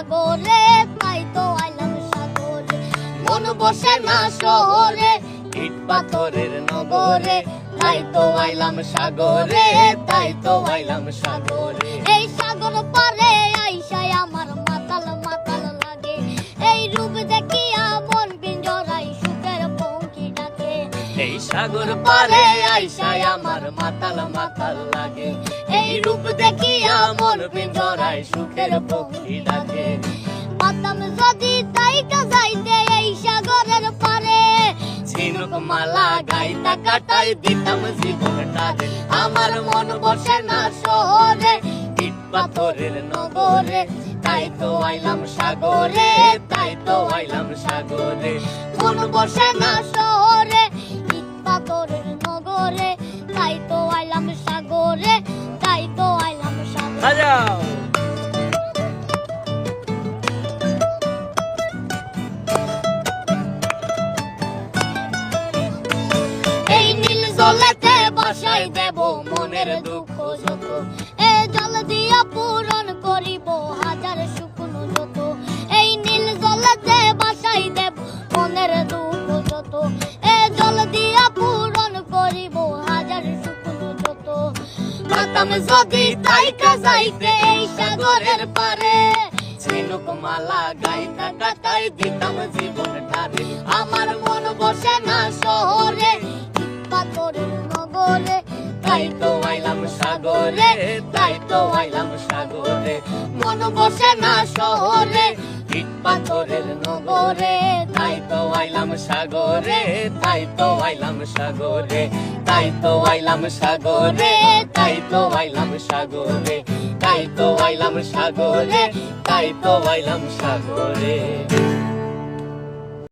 সাগরে, তাই তো আইলাম সাগরে। মন বসে না শহরে, ইট পাথরের নগরে, তাই তো আইলাম সাগরে, তাই তো আইলাম সাগরে। এই সাগর পারে আইসায় আমার মাতাল মাতাল লাগে, এই রূপ দেখিয়া মন পিঞ্জরায় সুখের পঙ্খী ডাকে। এই সাগর পারে আইসায় আমার মাতাল মাতাল লাগে, এই রূপ দেখিয়া মন পিঞ্জরায় সুখের পঙ্খী ডাকে। পাতাম যদি তাইকা যাইতে এই সাগরের পারে, ঝিনুক মালা গাইতা কাটাই দিতাম জীবনটারে। আমার মন বসে না শহরে, ইট পাথরের নগরে, তাই তো আইলাম সাগরে, তাই তো আইলাম সাগরে। মন বসে না শহরে, ইট পাথরের নগরে, তাই তো আইলাম সাগরে, তাই তো আইলাম সাগরে। এই নীল জলেতে বাসাই দেব মনের দুঃখ যত, এ জল দিয়া পূরণ করিব হাজার শুকনো যত। এই নীল জলেতে বাসাই দেব মনের দুঃখ যত, এ জল দিয়া পূরণ করিব হাজার শুকনো যত। পাতাম যদি তাইকা যাইতে এই সাগরের পারে, ঝিনুক মালা গাইতা কাটাই দিতাম জীবনটারে। আমার মন বসে না শহরে, পাথরের নগরে, তাই তো আইলাম সাগরে, তাই তো আইলাম সাগরে। মন বসে না শহরে, ইট পাথরের নগরে, তাই তো আইলাম সাগরে, তাই তো আইলাম সাগরে, তাই তো আইলাম সাগরে, তাই তো আইলাম সাগরে, তাই তো আইলাম সাগরে, তাই তো আইলাম সাগরে।